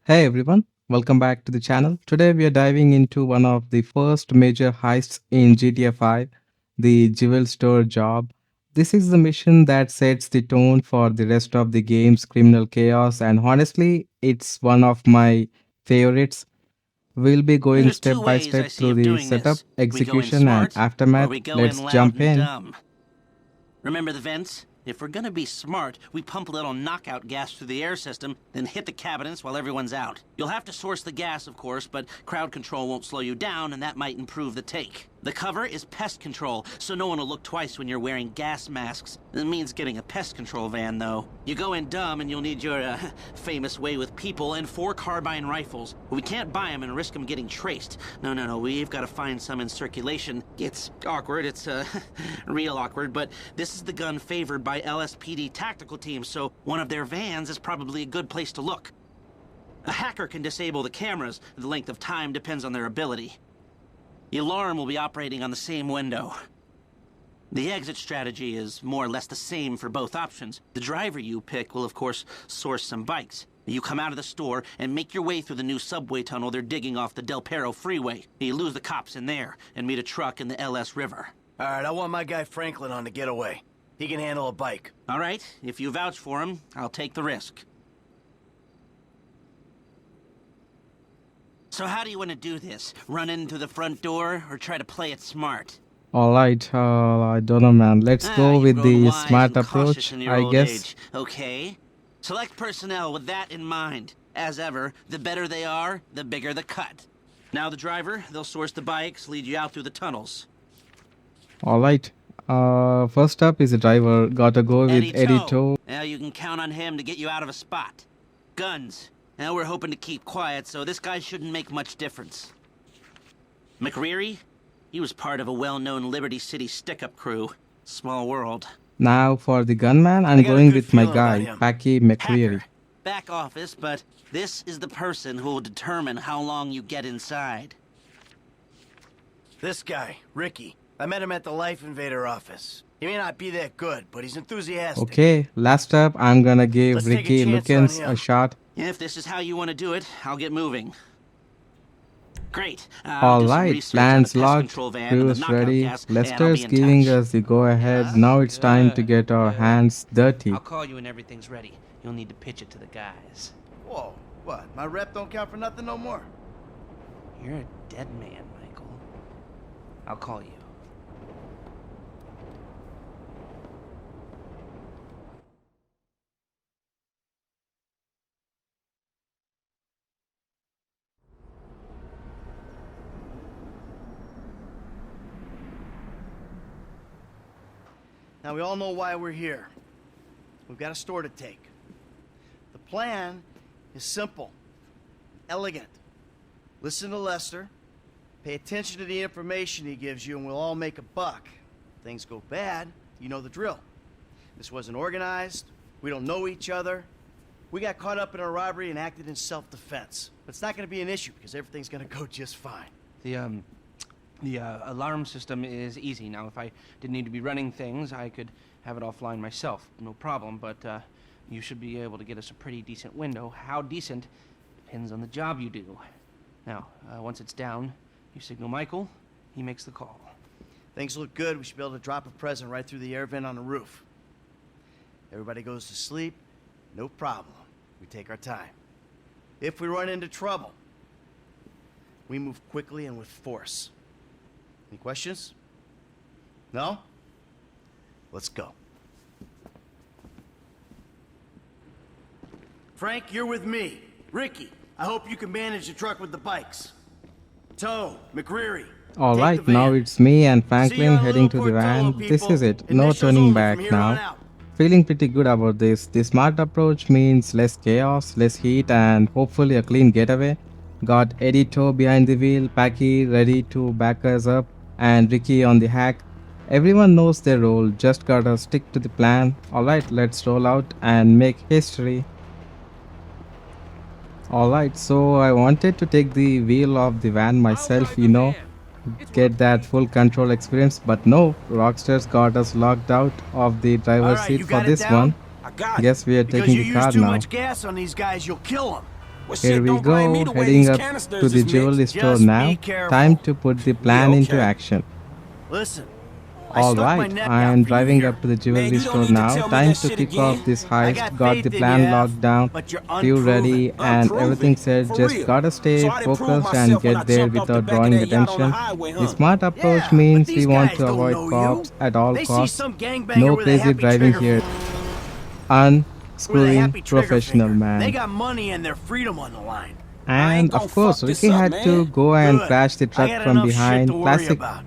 Hey everyone, welcome back to the channel. Today we are diving into one of the first major heists in GTA 5, the Jewel Store job. This is the mission that sets the tone for the rest of the game's criminal chaos, and honestly, it's one of my favorites. We'll be going There's step two by ways step I see through of the doing setup, this. We go in execution, and smart, or aftermath. we go Let's in loud jump and in. dumb. Remember the vents? If we're gonna be smart, we pump a little knockout gas through the air system, then hit the cabinets while everyone's out. You'll have to source the gas, of course, but crowd control won't slow you down, and that might improve the take. The cover is pest control, so no one will look twice when you're wearing gas masks. It means getting a pest control van, though. You go in dumb, and you'll need your, famous way with people and 4 carbine rifles. We can't buy them and risk them getting traced. No, we've got to find some in circulation. It's awkward, it's, real awkward, but this is the gun favored by LSPD tactical teams, so one of their vans is probably a good place to look. A hacker can disable the cameras. The length of time depends on their ability. The alarm will be operating on the same window. The exit strategy is more or less the same for both options. The driver you pick will, of course, source some bikes. You come out of the store and make your way through the new subway tunnel they're digging off the Del Perro freeway. You lose the cops in there and meet a truck in the LS River. All right, I want my guy Franklin on the getaway. He can handle a bike. All right, if you vouch for him, I'll take the risk. So how do you want to do this? Run in through the front door or try to play it smart? Alright, I don't know, man. Let's go You've with grown the wise smart and cautious approach, in your I old guess. age. Okay. Select personnel with that in mind. As ever, the better they are, the bigger the cut. Now the driver, they'll source the bikes, lead you out through the tunnels. Alright. First up is the driver. Gotta go with Eddie Toe. Edito. Now you can count on him to get you out of a spot. Guns. Now we're hoping to keep quiet, so this guy shouldn't make much difference. McReary? He was part of a well-known Liberty City stick-up crew. Small world. Now for the gunman, I'm I got a going good with my feeling about guy, him. Packy McCreary. Hacker. Back office, but this is the person who will determine how long you get inside. This guy, Ricky. I met him at the Life Invader office. He may not be that good, but he's enthusiastic. Okay, last up, I'm gonna give Let's take a Ricky chance on Lukens him. a shot. If this is how you want to do it, I'll get moving. Great. I'll do some Alright, research on the plans pest locked, control van and the crews knockout ready. gas, and I'll Lester's be in giving touch. us the go ahead. Now it's time to get our hands dirty. I'll call you when everything's ready. You'll need to pitch it to the guys. Whoa, what? My rep don't count for nothing no more? You're a dead man, Michael. I'll call you. Now we all know why we're here. We've got a store to take. The plan is simple, elegant. Listen to Lester, pay attention to the information he gives you, and we'll all make a buck. If things go bad, you know the drill. This wasn't organized, we don't know each other. We got caught up in a robbery and acted in self-defense. But it's not gonna be an issue because everything's gonna go just fine. The alarm system is easy. Now, if I didn't need to be running things, I could have it offline myself. No problem, but you should be able to get us a pretty decent window. How decent depends on the job you do. Now, once it's down, you signal Michael, he makes the call. Things look good, we should be able to drop a present right through the air vent on the roof. Everybody goes to sleep, no problem. We take our time. If we run into trouble, we move quickly and with force. Any questions? No? Let's go. Frank, you're with me. Ricky, I hope you can manage the truck with the bikes. Toe, McReary. Alright, now it's me and Franklin heading to the van. This is it, no turning back now. Feeling pretty good about this. The smart approach means less chaos, less heat, and hopefully a clean getaway. Got Edito behind the wheel, Packy ready to back us up, and Ricky on the hack. Everyone knows their role, just gotta stick to the plan. Alright, let's roll out and make history. Alright, so I wanted to take the wheel of the van myself, get that full control experience, but no, Rockstars got us locked out of the driver's seat for this one. Guess we are taking the car too now. much gas on these guys, you'll kill them. Well, Here shit, we don't blame me go, the way heading these up canisters to the is mixed. jewelry store Just now. be careful. Time to put the plan into okay. action. Listen, I stuck my Alright, neck I'm out for you driving here. up to the Man, jewelry you don't store need to now. tell me Time that to shit kick again. off this I heist. got Got the faith in plan you, locked down. but you're Crew unproven. ready and everything Unproven? set. For Just real. gotta stay So I didn't prove focused and myself when I get there jumped off the without back of drawing that yacht on the attention. highway, The huh? smart approach Yeah, but means these we want guys to don't avoid know cops you. at all They see costs. some gangbanger No with a crazy happy driving trigger here. with a Unscrewing happy trigger professional finger. They man. got money and their freedom on the line. I ain't And gonna of course, fuck this Ricky up, had to man. go and Good. crash the I truck got from enough shit to behind. worry Classic about.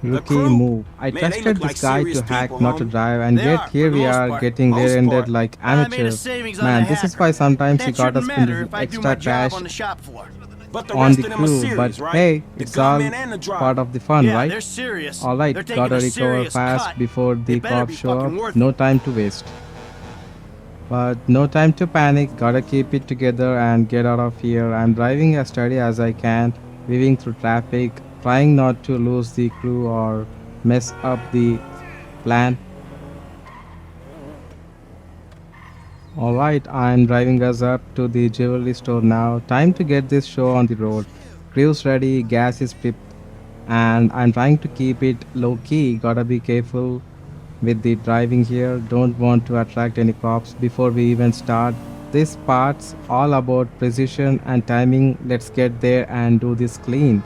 The rookie crew? move. I Man, they trusted look this like guy serious to hack, people, not to homie. drive, and They yet are, for here the we most are part. getting Most rear-ended part. like I made a amateurs. savings on Man, the this is hacker. why sometimes But he that got us shouldn't into matter the if I do extra my job crash on the shop floor. But the on rest the of them are crew. serious, But right? hey, The it's all gunman and the driver. part of the fun, Yeah, right? they're serious. They're Alright, taking gotta a recover serious fast cut. before They the better cops be show up. fucking worth No it. time to waste. But no time to panic, gotta keep it together and get out of here. I'm driving as steady as I can, weaving through traffic, trying not to lose the crew or mess up the plan. Alright, I'm driving us up to the jewelry store now. Time to get this show on the road. Crew's ready, gas is pipped, and I'm trying to keep it low key. Gotta be careful with the driving here. Don't want to attract any cops before we even start. This part's all about precision and timing. Let's get there and do this clean.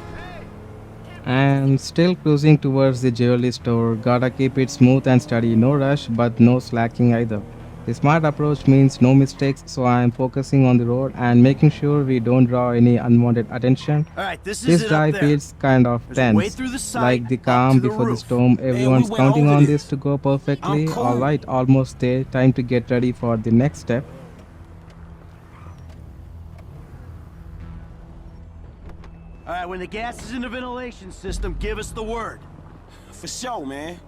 And still cruising towards the jewelry store. Gotta keep it smooth and steady. No rush, but no slacking either. The smart approach means no mistakes, so I am focusing on the road and making sure we don't draw any unwanted attention. All right, this is This it up drive there. feels kind of There's a way tense, through the site, like the up calm to the before the roof. storm. Man, we Everyone's went counting over on this this. to go perfectly. I'm cool. Alright, almost there. Time to get ready for the next step. All right, when the gas is in the ventilation system, give us the word. For sure, man.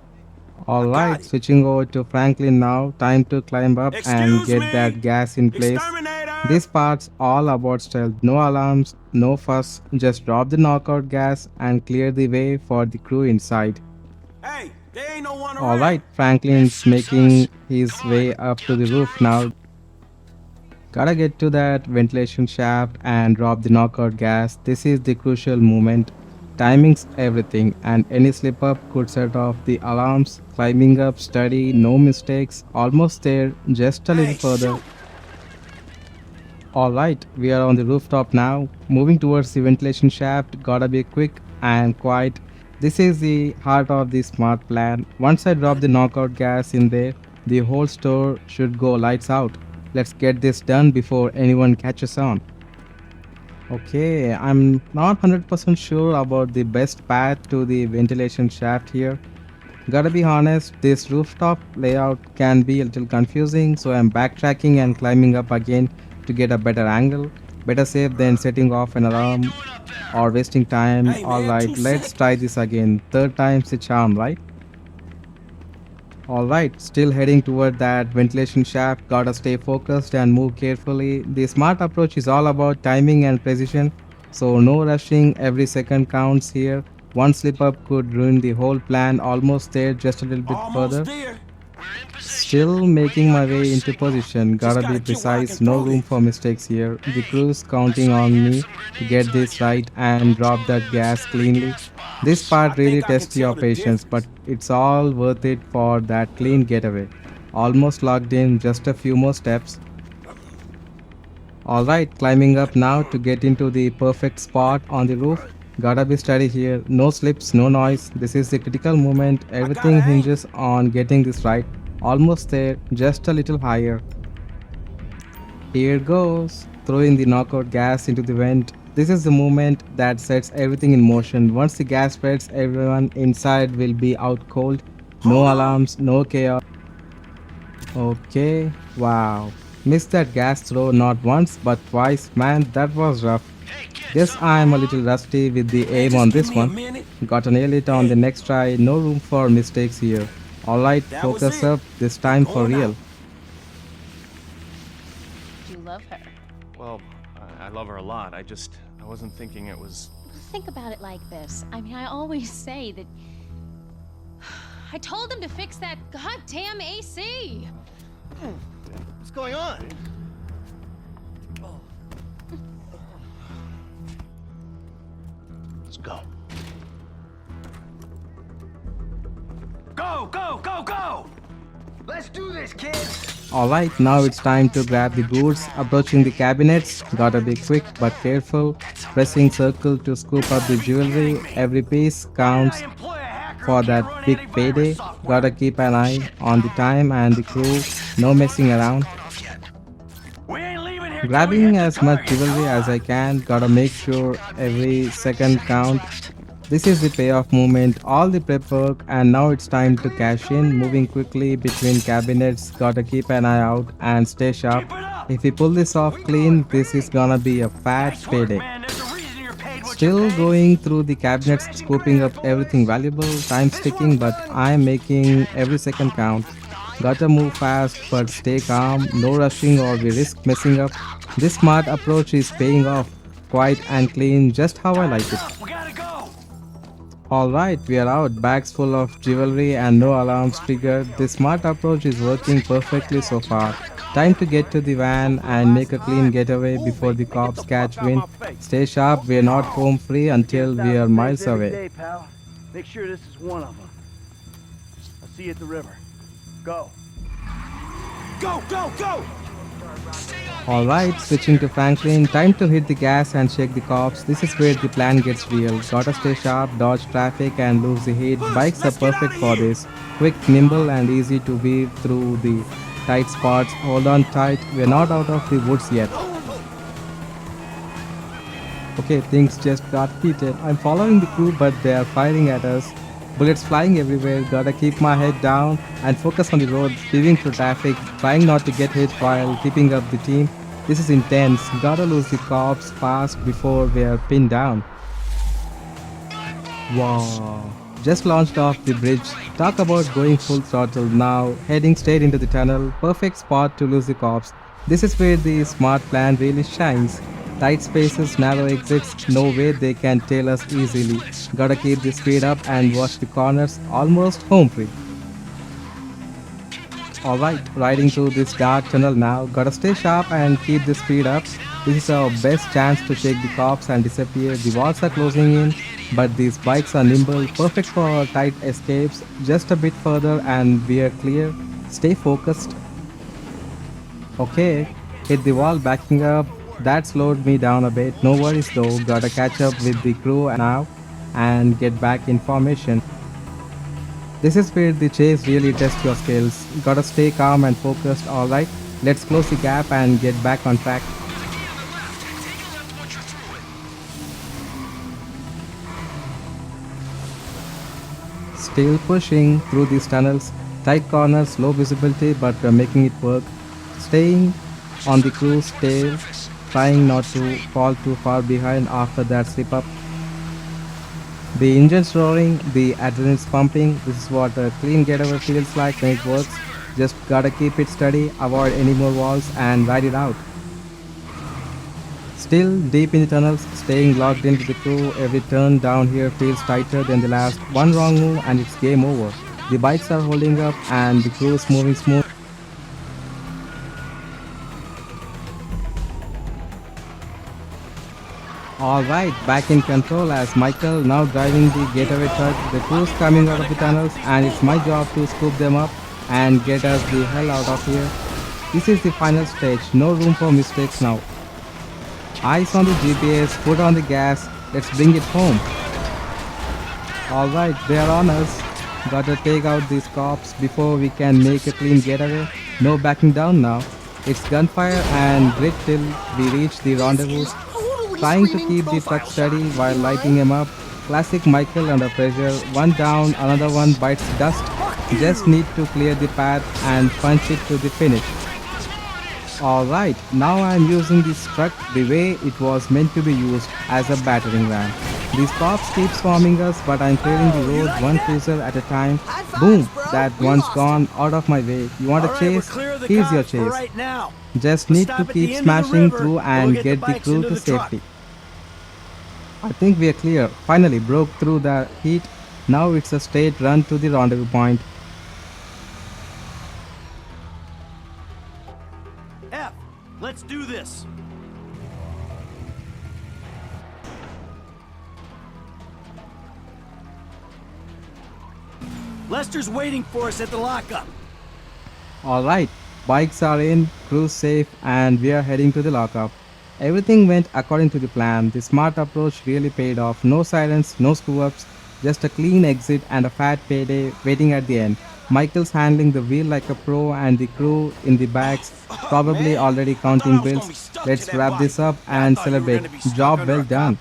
Alright, it. switching over to Franklin now. Time to climb up and Excuse get me? that gas in place. Exterminator! This part's all about stealth. No alarms, no fuss. Just drop the knockout gas and clear the way for the crew inside. Hey, there ain't no one around. Alright, Franklin's making his way up to the roof now. Gotta get to that ventilation shaft and drop the knockout gas. This is the crucial moment. Timing's everything, and any slip up could set off the alarms. Climbing up steady, no mistakes. Almost there, just a little Hey, further. shoot. Alright, we are on the rooftop now. Moving towards the ventilation shaft. Gotta be quick and quiet. This is the heart of the smart plan. Once I drop the knockout gas in there, the whole store should go lights out. Let's get this done before anyone catches on. Okay, I'm not 100% sure about the best path to the ventilation shaft here. Gotta be honest, this rooftop layout can be a little confusing, so I'm backtracking and climbing up again to get a better angle. Better safe than setting off an alarm or wasting time. Hey, man, Alright, 2 let's try this again. Third time's the charm, right? Alright, still heading toward that ventilation shaft. Gotta stay focused and move carefully. The smart approach is all about timing and precision, so no rushing, every second counts here. One slip up could ruin the whole plan. Almost there, just a little bit Almost further. there. Still making my way into position. Gotta be gotta get where I precise, can no throw room it. for mistakes here. The crew's counting on me to get this right and drop that gas cleanly. This part really think I can tests your tell the patience, but it's all worth it for that clean getaway. Almost locked in, just a few more steps. Alright, climbing up now to get into the perfect spot on the roof. Gotta be steady here, no slips, no noise. This is the critical moment. Everything gotta aim. hinges on getting this right. Almost there, just a little higher. Here goes. Throwing the knockout gas into the vent. This is the moment that sets everything in motion. Once the gas spreads, everyone inside will be out cold. No Hold on. alarms, no chaos. Okay, wow. Missed that gas throw not once but twice. Man, that was rough. Guess I'm a little rusty with the aim just on give this me a one. minute. Gotta nail it on the next try. No room for mistakes here. Alright, That was focus it. up. This time for Going real. out. You love her. Well, I love her a lot. I wasn't thinking it was. Think about it like this. I mean, I always say that. I told him to fix that goddamn AC. What's going on? Go. Go, go, go, go! Let's do this, kids! Alright, now it's time to grab the goods. Approaching the cabinets, gotta be quick but careful. Pressing circle to scoop up the jewelry. Every piece counts for that big payday. Gotta keep an eye on the time and the crew. No messing around. We ain't leaving here till we Grabbing hit the as much target. jewelry as I can. Gotta make sure every second count. This is the payoff moment, all the prep work, and now it's time to cash in. Moving quickly between cabinets, gotta keep an eye out and stay sharp. If we pull this off clean, this is gonna be a fat Nice work, payday. man. There's a reason you're paid what Still you're paid. going through the cabinets, scooping up everything valuable, time ticking, but I'm making every second count. Gotta move fast, but stay calm, no rushing or we risk messing up. This smart approach is paying off, quiet and clean, just how I like it. We gotta go! Alright, we are out, bags full of jewelry and no alarms triggered. This smart approach is working perfectly so far. Time to get to the van and make a clean getaway before the cops catch wind. Stay sharp, we are not home free until we are miles away. Day, pal. Make sure this is one of them. I'll see you at the river. Go. Go, go, go! Alright, switching to Franklin, time to hit the gas and shake the cops. This is where the plan gets real. Gotta stay sharp, dodge traffic and lose the heat. Bikes are perfect for this. Quick, nimble and easy to weave through the tight spots. Hold on tight, we're not out of the woods yet. Okay, things just got heated. I'm following the crew but they are firing at us. Bullets flying everywhere, gotta keep my head down and focus on the road, weaving through traffic, trying not to get hit while keeping up the team. This is intense, gotta lose the cops fast before we are pinned down. Wow, just launched off the bridge. Talk about going full throttle now, heading straight into the tunnel, perfect spot to lose the cops. This is where the smart plan really shines. Tight spaces, narrow exits, no way they can tail us easily. Gotta keep the speed up and watch the corners, almost home free. Alright, riding through this dark tunnel now, gotta stay sharp and keep the speed up. This is our best chance to shake the cops and disappear. The walls are closing in, but these bikes are nimble, perfect for tight escapes. Just a bit further and we are clear. Stay focused. Okay, hit the wall, backing up. That slowed me down a bit. No worries though, gotta catch up with the crew now and get back in formation. This is where the chase really tests your skills. Gotta stay calm and focused. Alright, let's close the gap and get back on track. Still pushing through these tunnels. Tight corners, low visibility, but we're making it work. Staying on the crew's tail, trying not to fall too far behind after that slip up. The engine's roaring, the adrenaline's pumping. This is what a clean getaway feels like when it works. Just gotta keep it steady, avoid any more walls and ride it out. Still deep in the tunnels, staying locked into the crew. Every turn down here feels tighter than the last. One wrong move and it's game over. The bikes are holding up and the crew is moving smooth. Alright, back in control as Michael now driving the getaway truck. The crew's coming out of the tunnels and it's my job to scoop them up and get us the hell out of here. This is the final stage, no room for mistakes now. Eyes on the GPS, foot on the gas, let's bring it home. Alright, they are on us. Gotta take out these cops before we can make a clean getaway. No backing down now. It's gunfire and grit till we reach the rendezvous. Trying to keep the truck steady while lighting him up. Classic Michael under pressure. One down, another one bites dust. Just need to clear the path and punch it to the finish. Alright, now I am using this truck the way it was meant to be used, as a battering ram. These cops keep swarming us, but I'm clearing the road one cruiser at a time. Boom, that one's gone out of my way. You want a chase? Here's your chase. Just need to keep smashing through and get the crew to safety. I think we are clear. Finally broke through the heat. Now it's a straight run to the rendezvous point. F, let's do this. Lester's waiting for us at the lockup. Alright, bikes are in, crew safe, and we are heading to the lockup. Everything went according to the plan. The smart approach really paid off. No sirens, no screw ups, just a clean exit and a fat payday waiting at the end. Michael's handling the wheel like a pro, and the crew in the backs probably already counting bills. Let's wrap this up and celebrate. Job well done.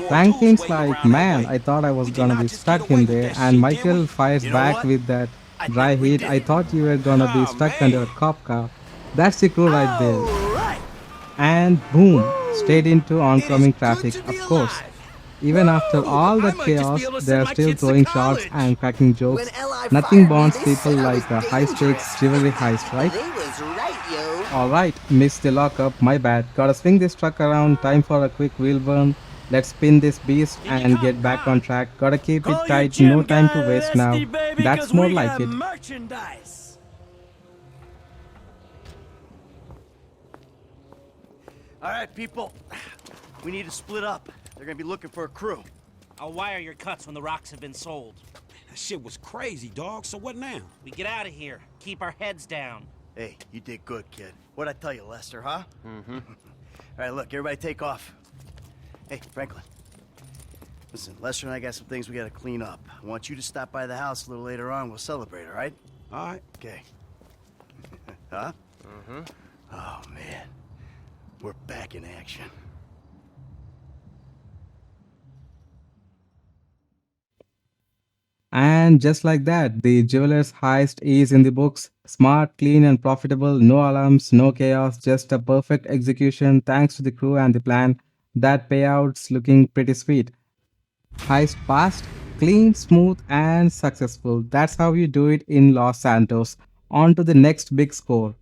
Franklin's like, man, I thought I was gonna be stuck in there, and Michael fires You know back what? with that I dry think we heat. did I it. thought you were gonna be stuck under a cop car. That's the crew right there. Alright! And boom, straight into oncoming traffic, of course. Even after all that chaos, they are still throwing shots and cracking jokes. Nothing bonds people like a high stakes jewelry heist, right? Alright, missed the lockup, my bad. Gotta swing this truck around, time for a quick wheel burn. Let's spin this beast and get back on track. Gotta keep it Call your tight, gym no time to guy, waste now. Rusty, baby, That's 'cause more we like got it. merchandise. Alright, people. We need to split up. They're gonna be looking for a crew. I'll wire your cuts when the rocks have been sold. That shit was crazy, dog. So what now? We get out of here. Keep our heads down. Hey, you did good, kid. What'd I tell you, Lester, huh? Mm-hmm. Alright, look, everybody take off. Hey, Franklin. Listen, Lester and I got some things we gotta clean up. I want you to stop by the house a little later on. We'll celebrate, alright? All right. Okay. Huh? Mm-hmm. Oh, man. We're back in action. And just like that, the jeweler's heist is in the books. Smart, clean, and profitable. No alarms, no chaos, just a perfect execution thanks to the crew and the plan. That payout's looking pretty sweet. Heist passed, clean, smooth, and successful. That's how you do it in Los Santos. On to the next big score.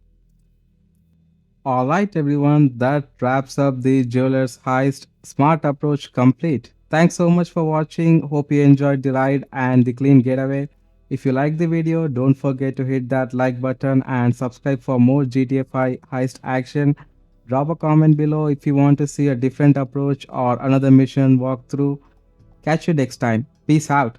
Alright, everyone, that wraps up the Jeweler's Heist Smart Approach complete. Thanks so much for watching. Hope you enjoyed the ride and the clean getaway. If you liked the video, don't forget to hit that like button and subscribe for more GTA 5 heist action. Drop a comment below if you want to see a different approach or another mission walkthrough. Catch you next time. Peace out.